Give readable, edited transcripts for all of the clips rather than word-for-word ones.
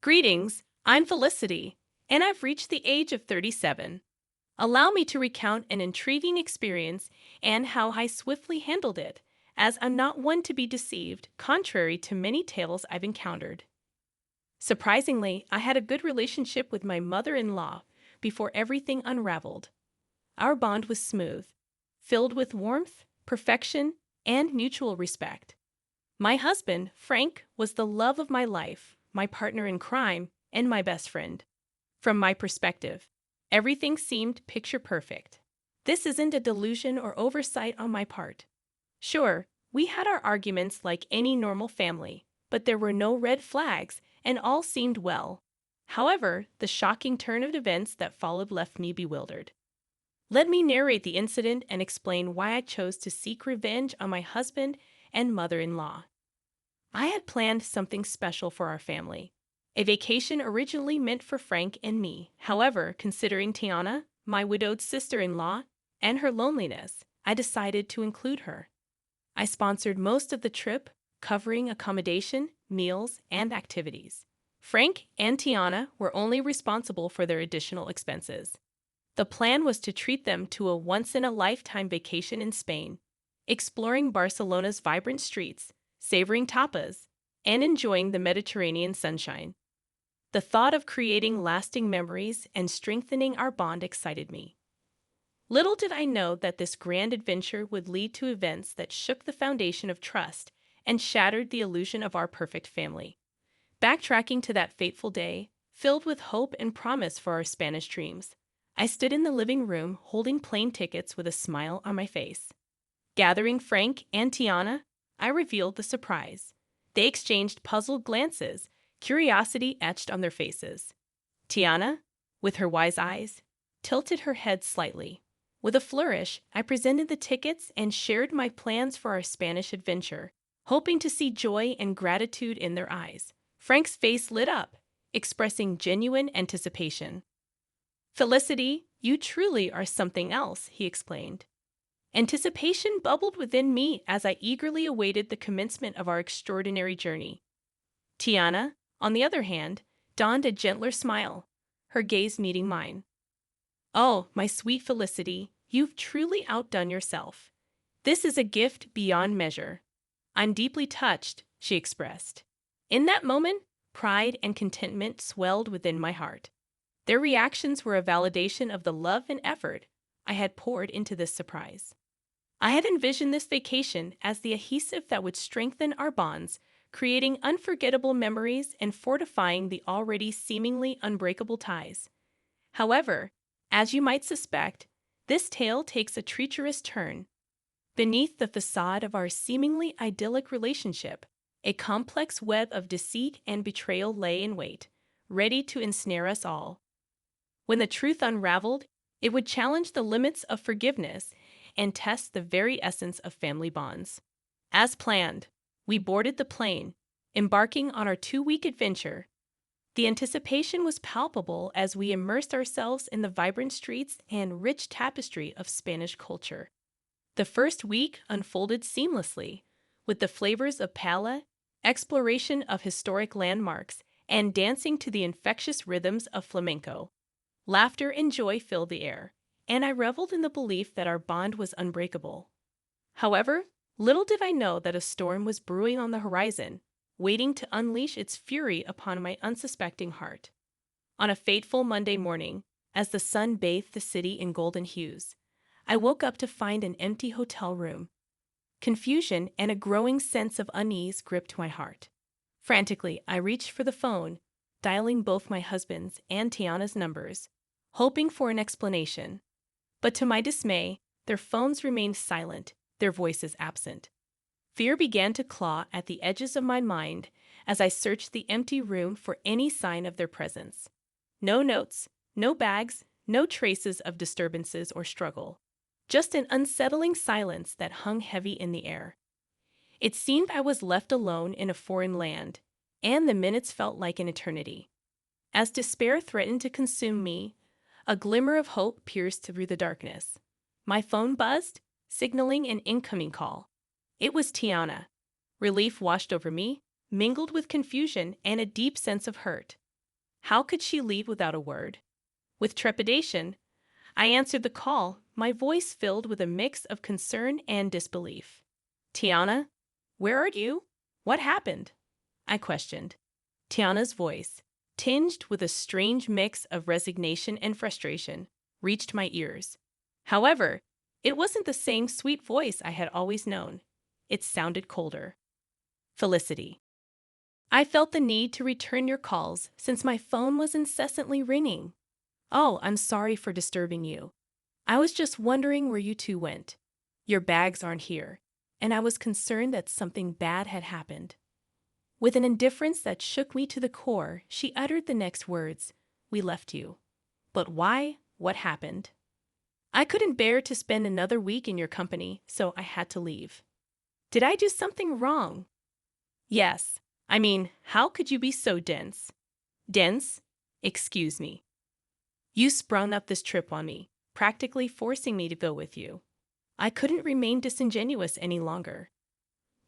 Greetings, I'm Felicity, and I've reached the age of 37. Allow me to recount an intriguing experience and how I swiftly handled it, as I'm not one to be deceived, contrary to many tales I've encountered. Surprisingly, I had a good relationship with my mother in law before everything unraveled. Our bond was smooth, filled with warmth, perfection, and mutual respect. My husband, Frank, was the love of my life, my partner in crime, and my best friend. From my perspective, everything seemed picture perfect. This isn't a delusion or oversight on my part. Sure, we had our arguments like any normal family, but there were no red flags, and all seemed well. However, the shocking turn of events that followed left me bewildered. Let me narrate the incident and explain why I chose to seek revenge on my husband and mother in law. I had planned something special for our family. A vacation originally meant for Frank and me. However, considering Tiana, my widowed sister in law, and her loneliness, I decided to include her. I sponsored most of the trip, covering accommodation, meals, and activities. Frank and Tiana were only responsible for their additional expenses. The plan was to treat them to a once-in-a-lifetime vacation in Spain, exploring Barcelona's vibrant streets, savoring tapas, and enjoying the Mediterranean sunshine. The thought of creating lasting memories and strengthening our bond excited me. Little did I know that this grand adventure would lead to events that shook the foundation of trust and shattered the illusion of our perfect family. Backtracking to that fateful day, filled with hope and promise for our Spanish dreams, I stood in the living room holding plane tickets with a smile on my face. Gathering Frank and Tiana, I revealed the surprise. They exchanged puzzled glances, curiosity etched on their faces. Tiana, with her wise eyes, tilted her head slightly. With a flourish, I presented the tickets and shared my plans for our Spanish adventure, hoping to see joy and gratitude in their eyes. Frank's face lit up, expressing genuine anticipation. "Felicity, you truly are something else," he explained. Anticipation bubbled within me as I eagerly awaited the commencement of our extraordinary journey. Tiana, on the other hand, donned a gentler smile, her gaze meeting mine. "Oh, my sweet Felicity, you've truly outdone yourself. This is a gift beyond measure." "I'm deeply touched," she expressed. In that moment, pride and contentment swelled within my heart. Their reactions were a validation of the love and effort I had poured into this surprise. I had envisioned this vacation as the adhesive that would strengthen our bonds, creating unforgettable memories and fortifying the already seemingly unbreakable ties. However, as you might suspect, this tale takes a treacherous turn. Beneath the facade of our seemingly idyllic relationship, a complex web of deceit and betrayal lay in wait, ready to ensnare us all. When the truth unraveled, it would challenge the limits of forgiveness and test the very essence of family bonds. As planned, we boarded the plane, embarking on our 2-week adventure. The anticipation was palpable as we immersed ourselves in the vibrant streets and rich tapestry of Spanish culture. The first week unfolded seamlessly, with the flavors of paella, exploration of historic landmarks, and dancing to the infectious rhythms of flamenco. Laughter and joy filled the air, and I reveled in the belief that our bond was unbreakable. However, little did I know that a storm was brewing on the horizon, waiting to unleash its fury upon my unsuspecting heart. On a fateful Monday morning, as the sun bathed the city in golden hues, I woke up to find an empty hotel room. Confusion and a growing sense of unease gripped my heart. Frantically, I reached for the phone, dialing both my husband's and Tiana's numbers, hoping for an explanation. But to my dismay, their phones remained silent, their voices absent. Fear began to claw at the edges of my mind as I searched the empty room for any sign of their presence. No notes, no bags, no traces of disturbances or struggle. Just an unsettling silence that hung heavy in the air. It seemed I was left alone in a foreign land, and the minutes felt like an eternity. As despair threatened to consume me, a glimmer of hope pierced through the darkness. My phone buzzed, signaling an incoming call. It was Tiana. Relief washed over me, mingled with confusion and a deep sense of hurt. How could she leave without a word? With trepidation, I answered the call, my voice filled with a mix of concern and disbelief. Tiana, where are you? What happened? I questioned. Tiana's voice, tinged with a strange mix of resignation and frustration, reached my ears. However, it wasn't the same sweet voice I had always known. It sounded colder. Felicity. I felt the need to return your calls since my phone was incessantly ringing. Oh, I'm sorry for disturbing you. I was just wondering where you two went. Your bags aren't here, and I was concerned that something bad had happened. With an indifference that shook me to the core, she uttered the next words, "We left you." But why? What happened? I couldn't bear to spend another week in your company, so I had to leave. Did I do something wrong? Yes. I mean, how could you be so dense? Dense? Excuse me. You sprung up this trip on me, practically forcing me to go with you. I couldn't remain disingenuous any longer.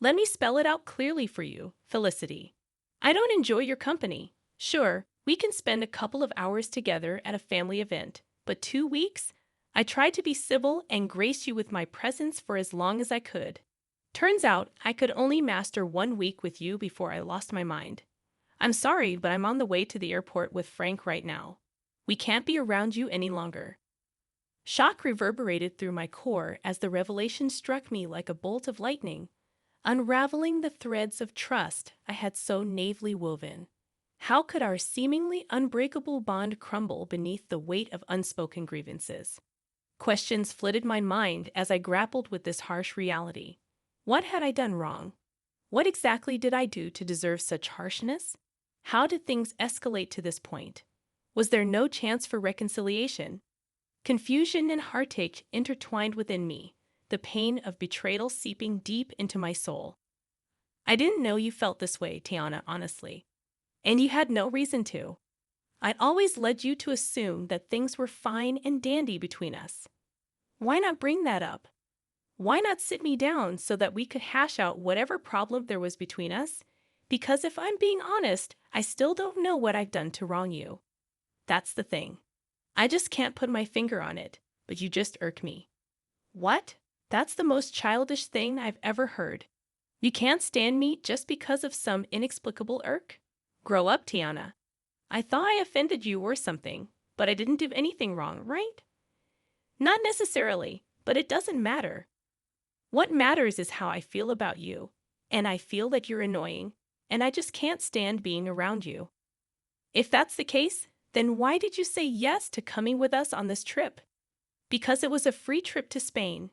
Let me spell it out clearly for you, Felicity. I don't enjoy your company. Sure, we can spend a couple of hours together at a family event, but 2 weeks? I tried to be civil and grace you with my presence for as long as I could. Turns out I could only master 1 week with you before I lost my mind. I'm sorry, but I'm on the way to the airport with Frank right now. We can't be around you any longer. Shock reverberated through my core as the revelation struck me like a bolt of lightning, unraveling the threads of trust I had so naively woven. How could our seemingly unbreakable bond crumble beneath the weight of unspoken grievances? Questions flitted my mind as I grappled with this harsh reality. What had I done wrong? What exactly did I do to deserve such harshness? How did things escalate to this point? Was there no chance for reconciliation? Confusion and heartache intertwined within me, the pain of betrayal seeping deep into my soul. I didn't know you felt this way, Tiana, honestly. And you had no reason to. I'd always led you to assume that things were fine and dandy between us. Why not bring that up? Why not sit me down so that we could hash out whatever problem there was between us? Because if I'm being honest, I still don't know what I've done to wrong you. That's the thing. I just can't put my finger on it, but you just irk me. What? That's the most childish thing I've ever heard. You can't stand me just because of some inexplicable irk? Grow up, Tiana. I thought I offended you or something, but I didn't do anything wrong, right? Not necessarily, but it doesn't matter. What matters is how I feel about you, and I feel that you're annoying, and I just can't stand being around you. If that's the case, then why did you say yes to coming with us on this trip? Because it was a free trip to Spain.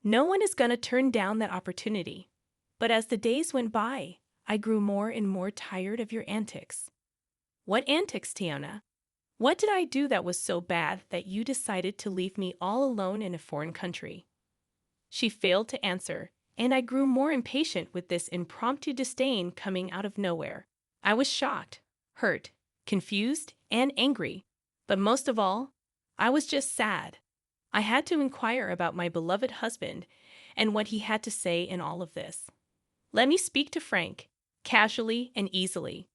No one is going to turn down that opportunity. But as the days went by, I grew more and more tired of your antics. What antics, Tiana? What did I do that was so bad that you decided to leave me all alone in a foreign country? She failed to answer, and I grew more impatient with this impromptu disdain coming out of nowhere. I was shocked, hurt, confused, and angry. But most of all, I was just sad. I had to inquire about my beloved husband and what he had to say in all of this. Let me speak to Frank, casually and easily.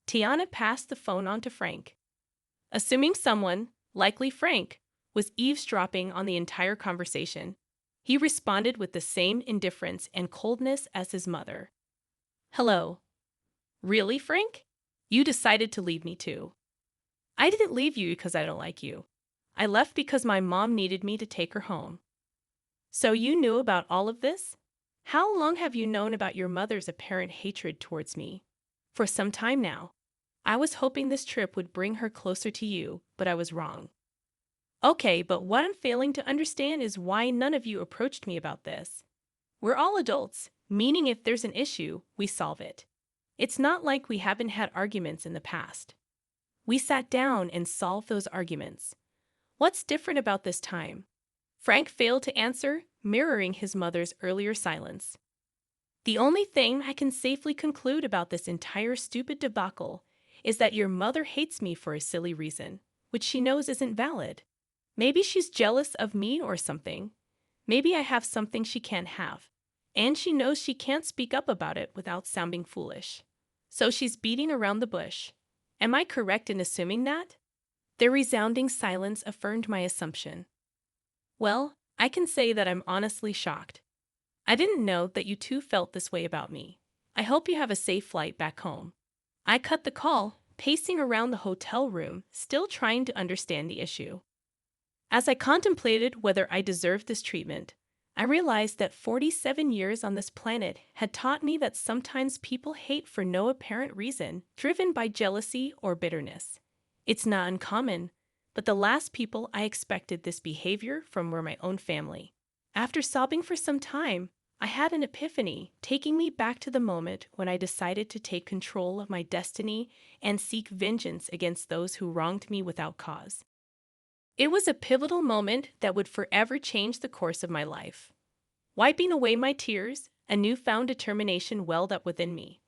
Tiana passed the phone on to Frank. Assuming someone, likely Frank, was eavesdropping on the entire conversation, he responded with the same indifference and coldness as his mother. Hello. Really, Frank? You decided to leave me too. I didn't leave you because I don't like you. I left because my mom needed me to take her home. So you knew about all of this? How long have you known about your mother's apparent hatred towards me? For some time now. I was hoping this trip would bring her closer to you, but I was wrong. Okay, but what I'm failing to understand is why none of you approached me about this. We're all adults, meaning if there's an issue, we solve it. It's not like we haven't had arguments in the past. We sat down and solved those arguments. What's different about this time? Frank failed to answer, mirroring his mother's earlier silence. The only thing I can safely conclude about this entire stupid debacle is that your mother hates me for a silly reason, which she knows isn't valid. Maybe she's jealous of me or something. Maybe I have something she can't have. And she knows she can't speak up about it without sounding foolish. So she's beating around the bush. Am I correct in assuming that? Their resounding silence affirmed my assumption. Well, I can say that I'm honestly shocked. I didn't know that you too felt this way about me. I hope you have a safe flight back home. I cut the call, pacing around the hotel room, still trying to understand the issue. As I contemplated whether I deserved this treatment, I realized that 47 years on this planet had taught me that sometimes people hate for no apparent reason, driven by jealousy or bitterness. It's not uncommon, but the last people I expected this behavior from were my own family. After sobbing for some time, I had an epiphany, taking me back to the moment when I decided to take control of my destiny and seek vengeance against those who wronged me without cause. It was a pivotal moment that would forever change the course of my life. Wiping away my tears, a newfound determination welled up within me.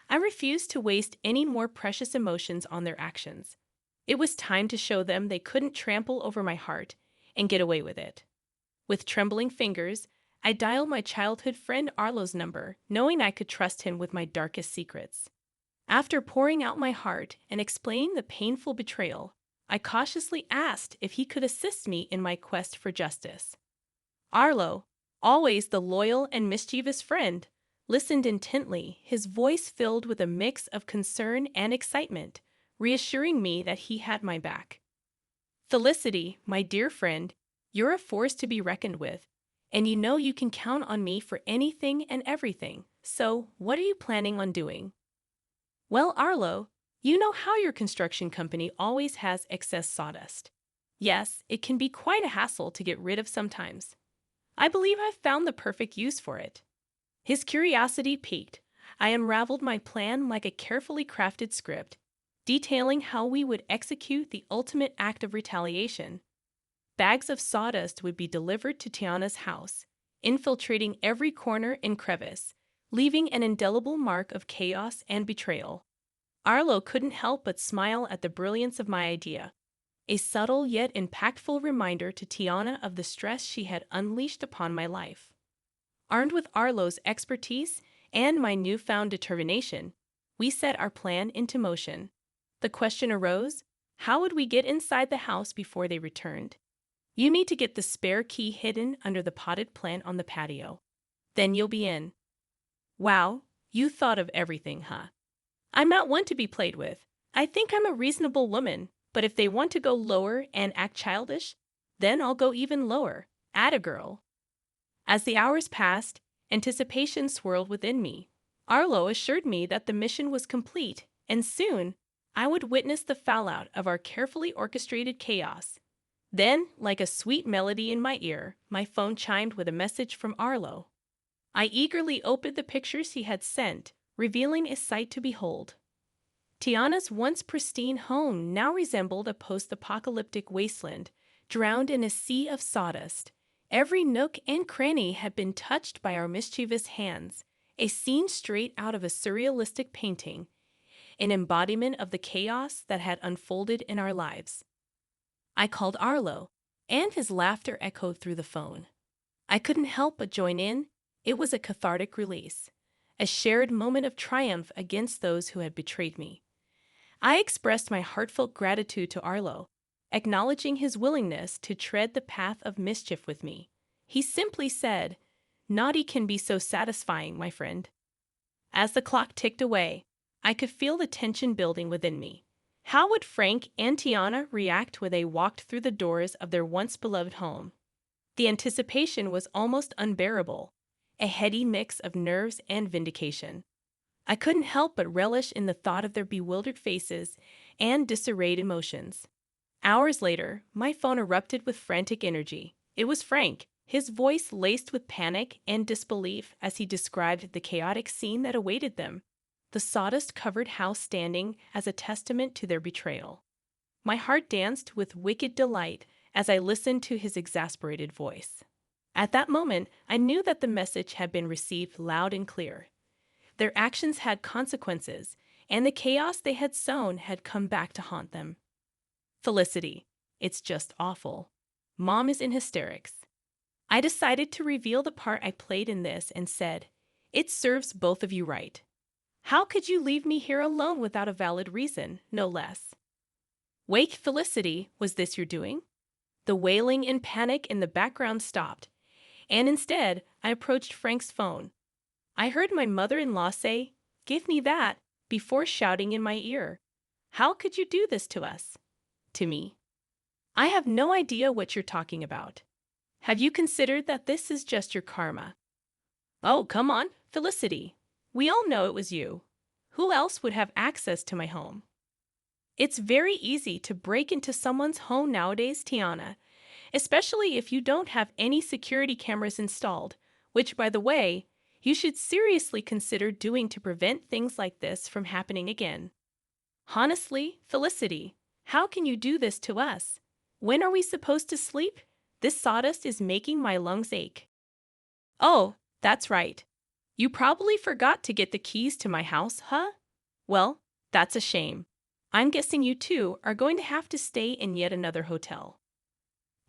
I refused to waste any more precious emotions on their actions. It was time to show them they couldn't trample over my heart and get away with it. With trembling fingers, I dialed my childhood friend Arlo's number, knowing I could trust him with my darkest secrets. After pouring out my heart and explaining the painful betrayal, I cautiously asked if he could assist me in my quest for justice. Arlo, always the loyal and mischievous friend, listened intently, his voice filled with a mix of concern and excitement, reassuring me that he had my back. Felicity, my dear friend, you're a force to be reckoned with, and you know you can count on me for anything and everything. So, what are you planning on doing? Well, Arlo, you know how your construction company always has excess sawdust. Yes, it can be quite a hassle to get rid of sometimes. I believe I've found the perfect use for it. His curiosity piqued. I unraveled my plan like a carefully crafted script, detailing how we would execute the ultimate act of retaliation. Bags of sawdust would be delivered to Tiana's house, infiltrating every corner and crevice, leaving an indelible mark of chaos and betrayal. Arlo couldn't help but smile at the brilliance of my idea, a subtle yet impactful reminder to Tiana of the stress she had unleashed upon my life. Armed with Arlo's expertise and my newfound determination, we set our plan into motion. The question arose, how would we get inside the house before they returned? You need to get the spare key hidden under the potted plant on the patio. Then you'll be in. Wow, you thought of everything, huh? I'm not one to be played with. I think I'm a reasonable woman, but if they want to go lower and act childish, then I'll go even lower. Atta girl. As the hours passed, anticipation swirled within me. Arlo assured me that the mission was complete, and soon I would witness the fallout of our carefully orchestrated chaos. Then, like a sweet melody in my ear, my phone chimed with a message from Arlo. I eagerly opened the pictures he had sent, revealing a sight to behold. Tiana's once pristine home now resembled a post-apocalyptic wasteland, drowned in a sea of sawdust. Every nook and cranny had been touched by our mischievous hands, a scene straight out of a surrealistic painting, an embodiment of the chaos that had unfolded in our lives. I called Arlo, and his laughter echoed through the phone. I couldn't help but join in. It was a cathartic release, a shared moment of triumph against those who had betrayed me. I expressed my heartfelt gratitude to Arlo, acknowledging his willingness to tread the path of mischief with me. He simply said, "Naughty can be so satisfying, my friend." As the clock ticked away, I could feel the tension building within me. How would Frank and Tiana react when they walked through the doors of their once beloved home? The anticipation was almost unbearable, a heady mix of nerves and vindication. I couldn't help but relish in the thought of their bewildered faces and disarrayed emotions. Hours later, my phone erupted with frantic energy. It was Frank, his voice laced with panic and disbelief as he described the chaotic scene that awaited them, the sawdust-covered house standing as a testament to their betrayal. My heart danced with wicked delight as I listened to his exasperated voice. At that moment, I knew that the message had been received loud and clear. Their actions had consequences, and the chaos they had sown had come back to haunt them. Felicity, it's just awful. Mom is in hysterics. I decided to reveal the part I played in this and said, it serves both of you right. How could you leave me here alone without a valid reason, no less? Wake, Felicity, was this your doing? The wailing and panic in the background stopped, and instead I approached Frank's phone. I heard my mother-in-law say, "Give me that," before shouting in my ear, "How could you do this to us?" To me. I have no idea what you're talking about. Have you considered that this is just your karma? Oh, come on, Felicity. We all know it was you. Who else would have access to my home? It's very easy to break into someone's home nowadays, Tiana, especially if you don't have any security cameras installed, which, by the way, you should seriously consider doing to prevent things like this from happening again. Honestly, Felicity, how can you do this to us? When are we supposed to sleep? This sawdust is making my lungs ache. Oh, that's right. You probably forgot to get the keys to my house, huh? Well, that's a shame. I'm guessing you two are going to have to stay in yet another hotel.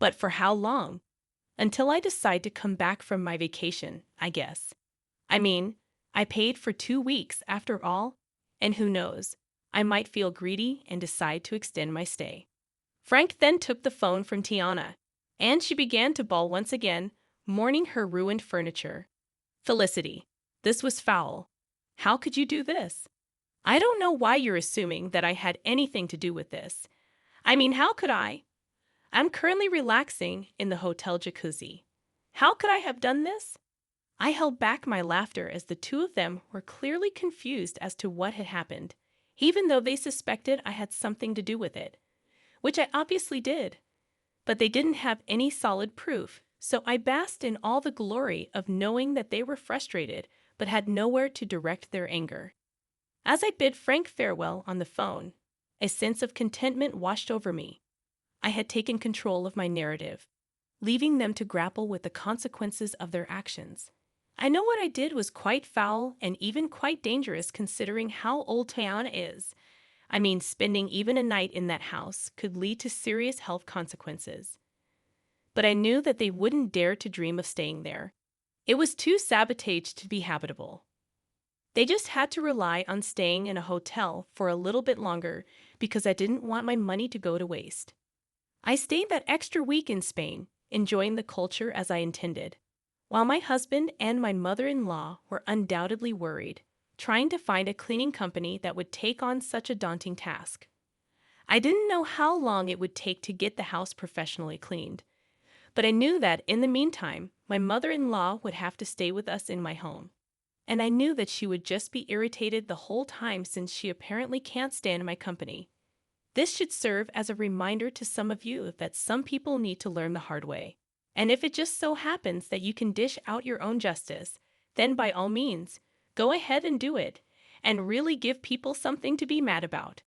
But for how long? Until I decide to come back from my vacation, I guess. I mean, I paid for 2 weeks after all, and who knows, I might feel greedy and decide to extend my stay. Frank then took the phone from Tiana, and she began to bawl once again, mourning her ruined furniture. Felicity, this was foul. How could you do this? I don't know why you're assuming that I had anything to do with this. I mean, how could I? I'm currently relaxing in the hotel jacuzzi. How could I have done this? I held back my laughter as the two of them were clearly confused as to what had happened, even though they suspected I had something to do with it, which I obviously did. But they didn't have any solid proof, so I basked in all the glory of knowing that they were frustrated but had nowhere to direct their anger. As I bid Frank farewell on the phone, a sense of contentment washed over me. I had taken control of my narrative, leaving them to grapple with the consequences of their actions. I know what I did was quite foul and even quite dangerous considering how old Tiana is. I mean, spending even a night in that house could lead to serious health consequences. But I knew that they wouldn't dare to dream of staying there. It was too sabotaged to be habitable. They just had to rely on staying in a hotel for a little bit longer because I didn't want my money to go to waste. I stayed that extra week in Spain, enjoying the culture as I intended, while my husband and my mother-in-law were undoubtedly worried, trying to find a cleaning company that would take on such a daunting task. I didn't know how long it would take to get the house professionally cleaned, but I knew that in the meantime, my mother-in-law would have to stay with us in my home. And I knew that she would just be irritated the whole time since she apparently can't stand my company. This should serve as a reminder to some of you that some people need to learn the hard way. And if it just so happens that you can dish out your own justice, then by all means, go ahead and do it, and really give people something to be mad about.